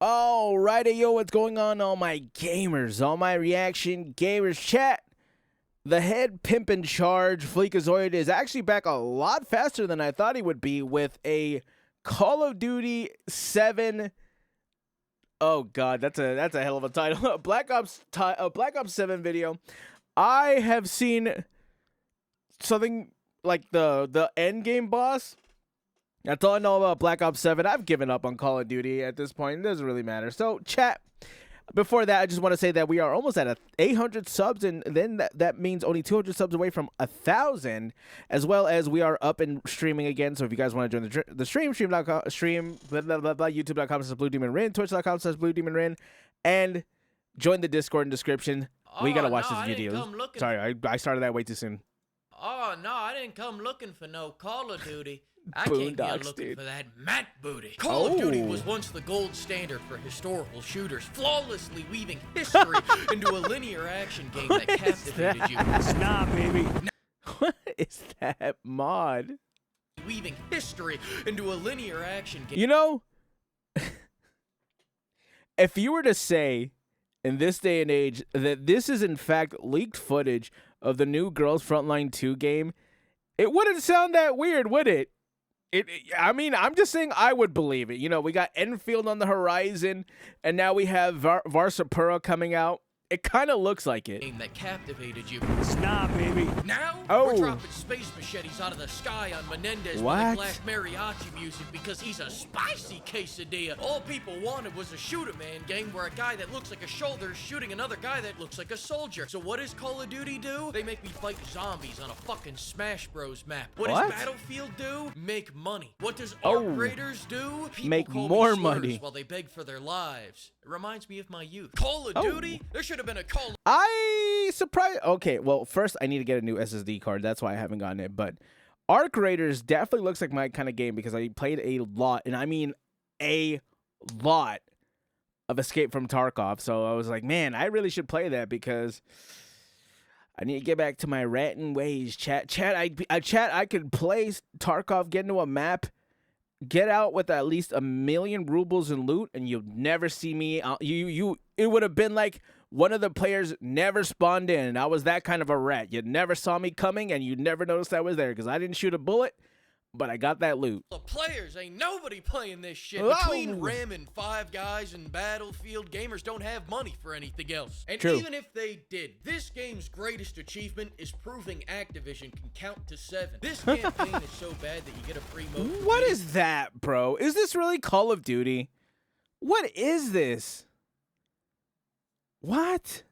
Alrighty, yo, what's going on, all my gamers, all my reaction gamers chat? The head pimp in charge, FLEEKAZOID, is actually back a lot faster than I thought he would be with a Call of Duty 7. Oh god, that's a hell of a title. Black Ops 7 video. I have seen something like the end game boss. That's all I know about Black Ops 7. I've given up on Call of Duty at this point. It doesn't really matter. So, chat, before that, I just want to say that we are almost at 800 subs, and then that means only 200 subs away from 1,000, as well as we are up and streaming again. So if you guys want to join the stream, youtube.com/BlueDemonRin, twitch.com/BlueDemonRin, and join the Discord in description. We got to watch this video. Sorry, I started that way too soon. Oh, no, I didn't come looking for no Call of Duty. I came here looking for that mat booty. Call of Duty was once the gold standard for historical shooters, flawlessly weaving history into a linear action game that captivated you. It's not, baby. What is that mod? Weaving history into a linear action game. You know, if you were to say in this day and age that this is in fact leaked footage of the new Girls Frontline 2 game, it wouldn't sound that weird, would it? I mean, I'm just saying I would believe it. You know, we got Enfield on the horizon, and now we have Varsapura coming out. It kind of looks like it. Game that captivated you. It's not, baby. Now, we're dropping space machetes out of the sky on Menendez with a black mariachi music because he's a spicy quesadilla. All people wanted was a shoot-a-man game where a guy that looks like a shoulder is shooting another guy that looks like a soldier. So what does Call of Duty do? They make me fight zombies on a fucking Smash Bros map. What does Battlefield do? Make money. What does Arc Raiders do? People make call more me money while they beg for their lives. It reminds me of my youth. Call of Duty? There should have been a Call. I surprised. Okay, well, first I need to get a new SSD card. That's why I haven't gotten it. But Arc Raiders definitely looks like my kind of game because I played a lot, and I mean a lot, of Escape from Tarkov. So I was like, man, I really should play that because I need to get back to my ranting ways. Chat, I could play Tarkov, get into a map, get out with at least 1,000,000 rubles in loot, and you'll never see me. It would have been like one of the players never spawned in, and I was that kind of a rat. You never saw me coming, and you never noticed I was there because I didn't shoot a bullet, but I got that loot. The players ain't nobody playing this shit. Between ramming 5 guys in Battlefield, gamers don't have money for anything else. And even if they did, this game's greatest achievement is proving Activision can count to 7. This campaign is so bad that you get a free mode. What is that, bro? Is this really Call of Duty? What is this? What?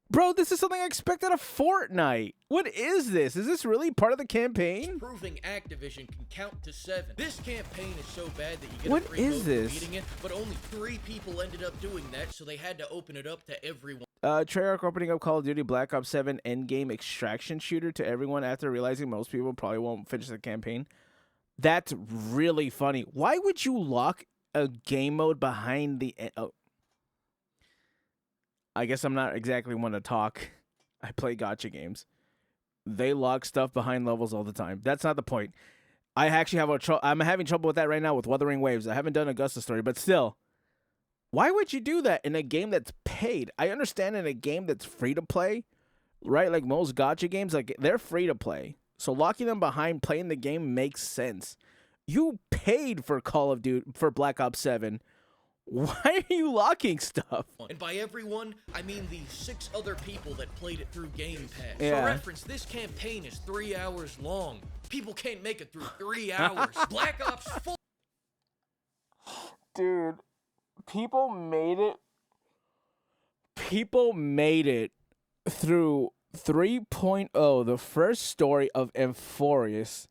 Bro, this is something I expect out of Fortnite. What is this? Is this really part of the campaign? Proving Activision can count to 7. This campaign is so bad that you get a free mode for beating it, but only 3 people ended up doing that, so they had to open it up to everyone. Treyarch opening up Call of Duty Black Ops 7 endgame extraction shooter to everyone after realizing most people probably won't finish the campaign. That's really funny. Why would you lock a game mode behind the... I guess I'm not exactly one to talk. I play gacha games. They lock stuff behind levels all the time. That's not the point. I actually have I'm having trouble with that right now with Wuthering Waves. I haven't done Augusta Story, but still. Why would you do that in a game that's paid? I understand in a game that's free to play, right? Like most gacha games, like they're free to play. So locking them behind playing the game makes sense. You paid for Call of Duty, for Black Ops 7. Why are you locking stuff? And by everyone, I mean the 6 other people that played it through Game Pass. For reference, this campaign is 3 hours long. People can't make it through 3 hours. Black Ops 4. Dude, people made it. People made it through 3.0, the first story of Euphorious.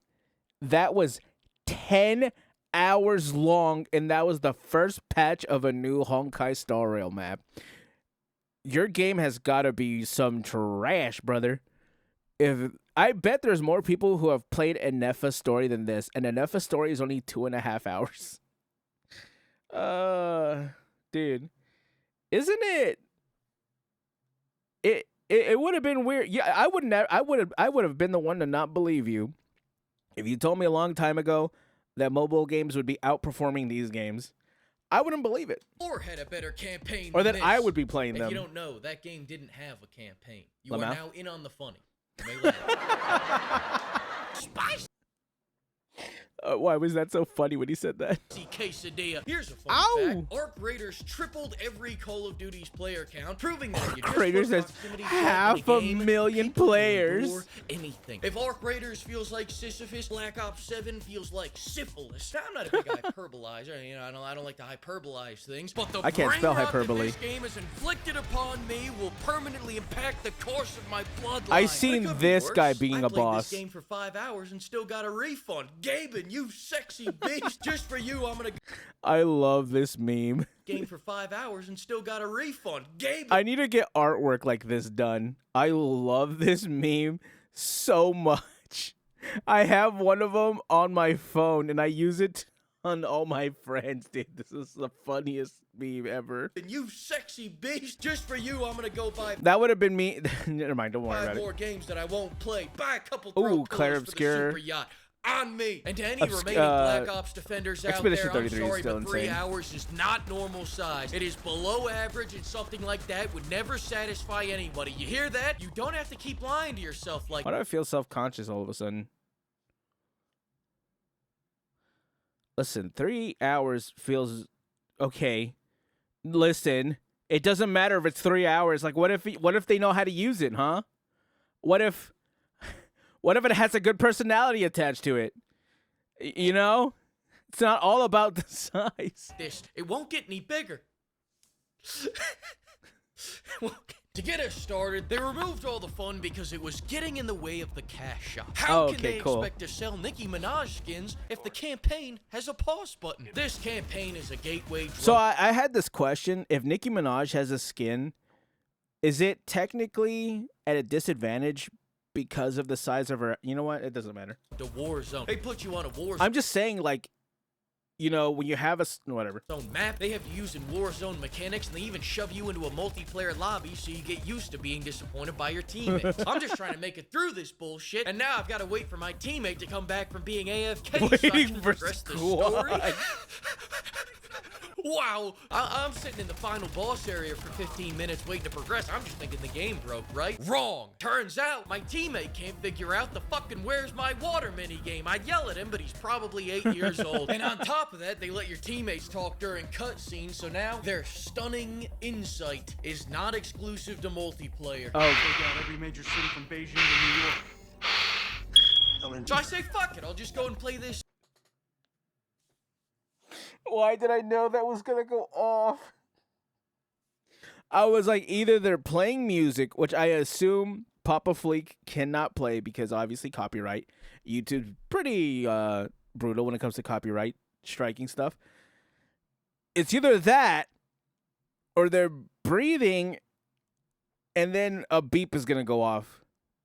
That was 10 hours long, and that was the first patch of a new Honkai Star Rail map. Your game has got to be some trash, brother. I bet there's more people who have played a Nefa story than this, and a Nefa story is only 2.5 hours. Dude, isn't it? It would have been weird. Yeah, I would have been the one to not believe you if you told me a long time ago that mobile games would be outperforming these games. I wouldn't believe it. Or had a better campaign Or than that this. I would be playing If them. you don't know, that game didn't have a campaign. You Lamau? are now in on the funny. You may laugh. Spicy Why was that so funny when he said that? quesadilla. Here's a fun fact. Arc Raiders tripled every Call of Duty's player count, proving that if you just Raiders put has proximity half check in a the game, million people will players. endure anything. If Arc Raiders feels like Sisyphus, Black Ops 7 feels like syphilis. Now, I'm not a big hyperbolizer. You know, I don't like to hyperbolize things, but the I can't brain spell rot hyperbole. that this game has inflicted upon me will permanently impact the course of my bloodline. I seen But it could be this worse. guy being I a played boss. this game for 5 hours and still got a refund. Gaben, you sexy beast. Just for you, I'm gonna I love this meme. game for 5 hours and still got a refund. Gaben. I need to get artwork like this done. I love this meme so much. I have one of them on my phone and I use it on all my friends, dude. This is the funniest meme ever. And you sexy beast. Just for you, I'm gonna go buy That would have been me. Never mind, don't worry 5 about more it. games that I won't play. Buy a couple Ooh, throw Claire pillows for the Obscure. super yacht. On me. And to any Obs- remaining Black Ops defenders out Expedition there, I'm 33 is sorry, still but 3 insane. hours is not normal size. It is below average, and something like that would never satisfy anybody. You hear that? You don't have to keep lying to yourself like Why do I feel self-conscious all of a sudden? Listen, 3 hours feels okay. Listen, it doesn't matter if it's 3 hours. Like, what if they know how to use it, huh? What if it has a good personality attached to it? You know, it's not all about the size. this. It won't get any bigger. To get us started, they removed all the fun because it was getting in the way of the cash shop. How can okay, they cool. expect to sell Nicki Minaj skins if the campaign has a pause button? This campaign is a gateway drug. So I had this question: if Nicki Minaj has a skin, is it technically at a disadvantage because of the size of her? You know what? It doesn't matter. the war zone. They put you on a war I'm just saying, like, you know, when you have whatever. zone map, they have you using war zone mechanics, and they even shove you into a multiplayer lobby so you get used to being disappointed by your teammates. I'm just trying to make it through this bullshit, and now I've got to wait for my teammate to come back from being AFK so I Waiting can for progress the squad. story. Wow, I'm sitting in the final boss area for 15 minutes waiting to progress. I'm just thinking the game broke, right? Wrong. Turns out my teammate can't figure out the fucking where's my water mini game. I yell at him, but he's probably 8 years old. And on top of that, they let your teammates talk during cutscenes, so now their stunning insight is not exclusive to multiplayer. Oh, Take out every major city from Beijing to New York. So I say, fuck it, I'll just go and play this. why did I know that was gonna go off? I was like, either they're playing music, which I assume Papa Fleek cannot play because obviously copyright. YouTube's pretty brutal when it comes to copyright striking stuff. It's either that or they're breathing and then a beep is gonna go off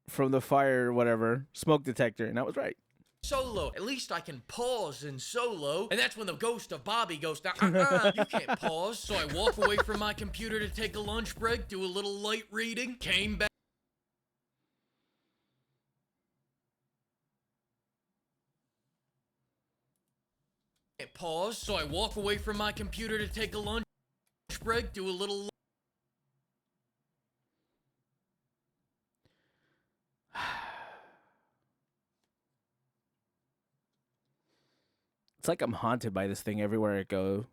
from the fire or whatever smoke detector, and that was right. Solo. At least I can pause in solo. And that's when the ghost of Bobby goes, you can't pause. So I walk away from my computer to take a lunch break, do a little light reading, came back. Can't pause. So I walk away from my computer to take a lunch break, do a little. It's like I'm haunted by this thing everywhere I go.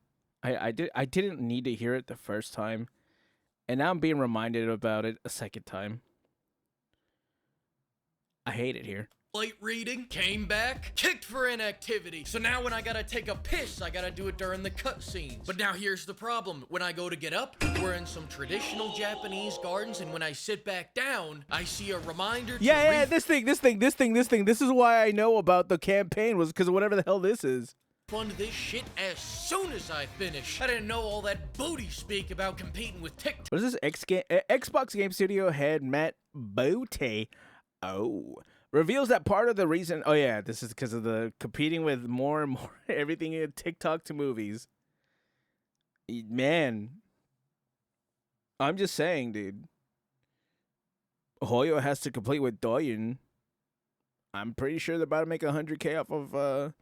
I didn't need to hear it the first time, and now I'm being reminded about it a second time. I hate it here. Light reading, came back, kicked for inactivity. So now when I gotta take a piss, I gotta do it during the cutscenes. But now here's the problem. When I go to get up, we're in some traditional Japanese gardens, and when I sit back down, I see a reminder to Yeah, this thing. This is why I know about the campaign was because of whatever the hell this is. refund this shit as soon as I finish. I didn't know all that booty speak about competing with TikTok. What is this? Xbox Game Studio head Matt Booty. Oh. Reveals that part of the reason. Oh, yeah. This is because of the competing with more and more everything in TikTok to movies. Man. I'm just saying, dude. Hoyo has to complete with Doyen. I'm pretty sure they're about to make $100K off of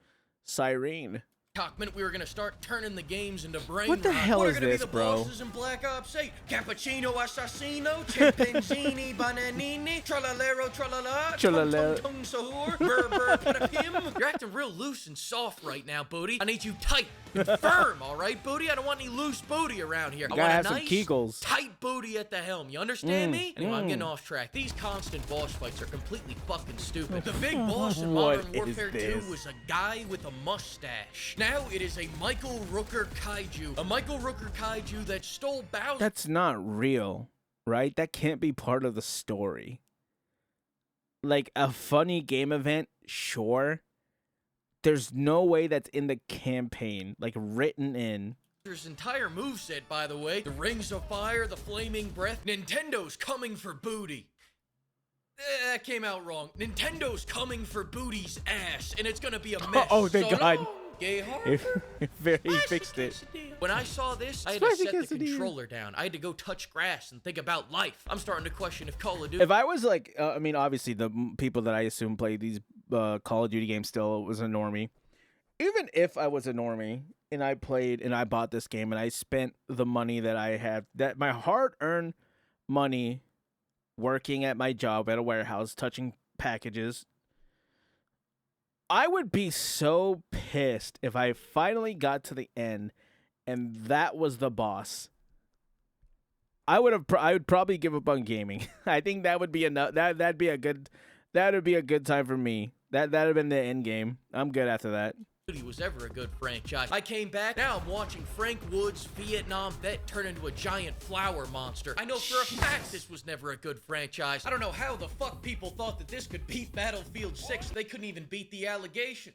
Cyrene. Cockman, we were gonna start turning the games into brain What the rot. hell What is are gonna this, be the bro? bosses in Black Ops 8? Cappuccino, assassino, chimpanzini, bananini, tralalero, tralala, Tralala. tung tung sahur, burr burr patapim. You're acting real loose and soft right now, booty. I need you tight and firm, all right, booty? I don't want any loose booty around here. I Gotta want have a some nice, Kegels. tight booty at the helm. You understand me? Anyway, I'm getting off track. These constant boss fights are completely fucking stupid. The big boss in What Modern is Warfare 2 this? was a guy with a mustache. Now it is a Michael Rooker kaiju. A Michael Rooker kaiju that stole Bowser. That's not real, right? That can't be part of the story. Like a funny game event, sure. There's no way that's in the campaign, like written in. Bowser's entire moveset, by the way. The Rings of Fire, the Flaming Breath. Nintendo's coming for booty. That came out wrong. Nintendo's coming for booty's ass, and it's gonna be a mess. Oh, thank So God. long, gay heart. He fixed it. When I saw this, I had to Spicy set the quesadilla. controller down. I had to go touch grass and think about life. I'm starting to question if Call of Duty. If I was like, I mean, obviously the people that I assume play these Call of Duty games still was a normie. Even if I was a normie and I played and I bought this game and I spent the money that I have, that my hard-earned money working at my job at a warehouse, touching packages, I would be so pissed if I finally got to the end and that was the boss. I would probably give up on gaming. I think that would be enough. That'd be a good time for me. That'd have been the end game. I'm good after that. Was ever a good franchise. I came back, now I'm watching Frank Woods, Vietnam vet, turn into a giant flower monster. I know for a fact this was never a good franchise. I don't know how the fuck people thought that this could beat Battlefield 6. They couldn't even beat the allegation.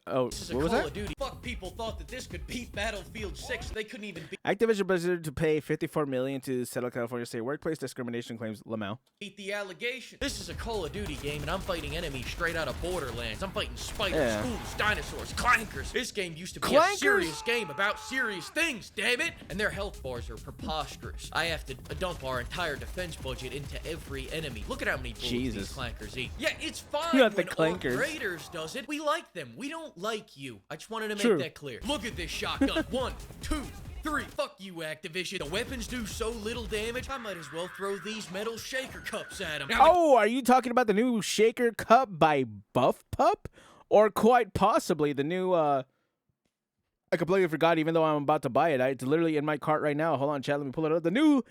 Oh, This is a what was Call that? of Duty. Fuck people thought that this could beat Battlefield 6. They couldn't even Activision Blizzard to pay $54 million to settle California state workplace discrimination claims. Lamau. beat the allegation. This is a Call of Duty game, and I'm fighting enemies straight out of Borderlands. I'm fighting spiders, Yeah. ghouls, dinosaurs, clankers. This game used to be Clankers? a serious game about serious things, damn it! And their health bars are preposterous. I have to dump our entire defense budget into every enemy. Look at how many bullets Jesus. these clankers eat. Yeah, it's fine Not the when clankers. Raiders does it. We like them. We don't like you. I just wanted to make True. that clear. Look at this shotgun. 1, 2, 3. Fuck you, Activision. The weapons do so little damage, I might as well throw these metal shaker cups at them. Oh, are you talking about the new Shaker Cup by Buff Pup? Or quite possibly the new, I completely forgot even though I'm about to buy it. It's literally in my cart right now. Hold on, chat, let me pull it up. The new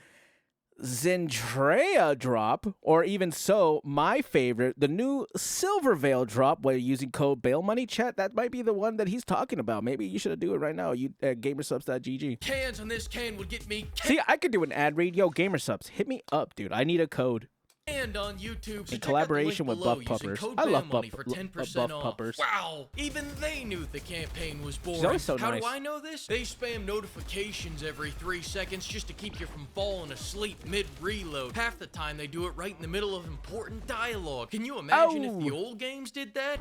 Zendrea drop, or even so, my favorite, the new Silver Veil drop, where you're using code BAILMONEY. Chat, that might be the one that he's talking about. Maybe you should do it right now. You gamersubs.gg. Cans on this can would get me See, I could do an ad read. Yo, Gamersubs, hit me up, dude. I need a code. canned on YouTube. So In check collaboration out with the Buff link below using Puppers. code I love BAILMONEY Buff- for 10% Buff off. Puppers. Wow, even they knew the campaign was boring. always so How nice. do I know this? They spam notifications every 3 seconds just to keep you from falling asleep mid-reload. Half the time they do it right in the middle of important dialogue. Can you imagine if the old games did that?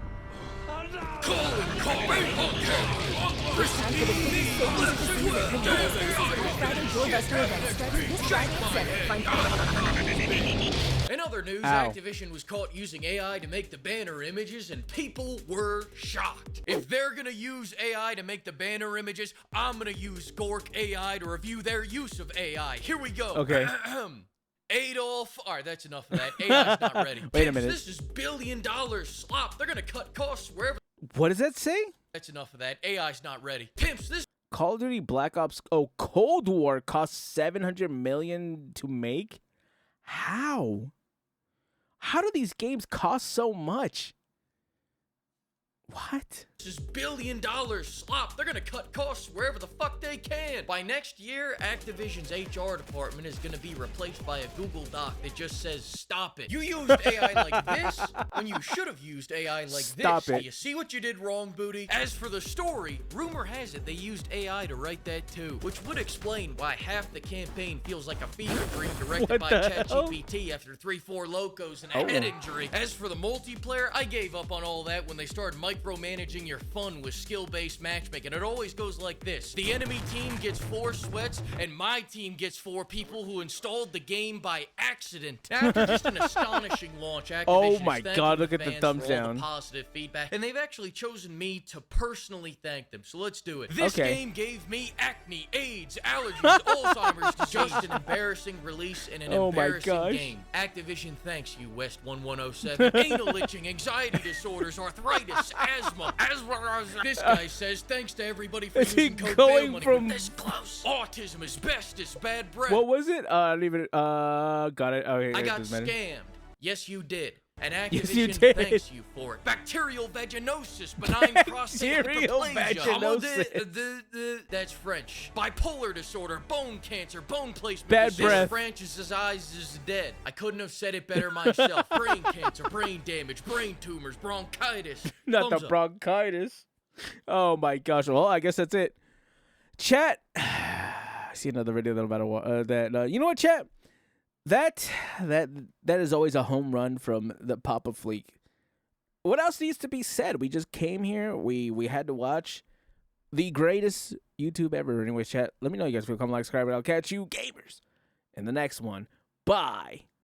In other news, Ow. Activision was caught using AI to make the banner images, and people were shocked. If they're gonna use AI to make the banner images, I'm gonna use Gork AI to review their use of AI. Here we go. Okay. Adolf. All right, that's enough of that. AI's not ready. Wait a Kids, minute. This is billion-dollar slop. They're gonna cut costs wherever. What does that say? That's enough of that. AI's not ready. Pimps, this Call of Duty Black Ops. Oh, Cold War cost $700 million to make. How? How do these games cost so much? What? is billion-dollar slop. They're gonna cut costs wherever the fuck they can. By next year, Activision's HR department is gonna be replaced by a Google Doc that just says, stop it. You used AI like this when you should have used AI like Stop this. it. Do you see what you did wrong, Booty? As for the story, rumor has it they used AI to write that too, which would explain why half the campaign feels like a fever dream directed What by the hell? ChatGPT after 3-4 locos and a head injury. As for the multiplayer, I gave up on all that when they started micromanaging your fun with skill-based matchmaking. It always goes like this. The enemy team gets 4 sweats, and my team gets 4 people who installed the game by accident. After Just an astonishing launch. Activision Oh my is thanking God, look at the fans thumbs for all down. the positive feedback, and they've actually chosen me to personally thank them. So let's do it. This Okay. game gave me acne, AIDS, allergies, Alzheimer's disease. Just an embarrassing release in an Oh my embarrassing gosh. game. Activision thanks you, West 1107. Anal itching, anxiety disorders, arthritis, asthma. This guy says thanks to everybody for Is he using code going bail money. from- We're this close. Autism, asbestos, bad breath. What was it? I don't even. Got it. Okay. I it got doesn't matter. scammed. Yes, you did. And Activision Yes, you did. thanks you for it. Bacterial vaginosis, benign prostate Bacterial hyperplasia. That's French. Bipolar disorder, bone cancer, bone placement. Bad disease. breath. Francis's eyes is dead. I couldn't have said it better myself. Brain cancer, brain damage, brain tumors, bronchitis. Not Thumbs the up. bronchitis. Oh my gosh. Well, I guess that's it. Chat. I see another video that about you know what, chat? That is always a home run from the Papa Fleek. What else needs to be said? We just came here. We had to watch the greatest YouTube ever. Anyways, chat. Let me know you guys will come like, subscribe, and I'll catch you gamers in the next one. Bye.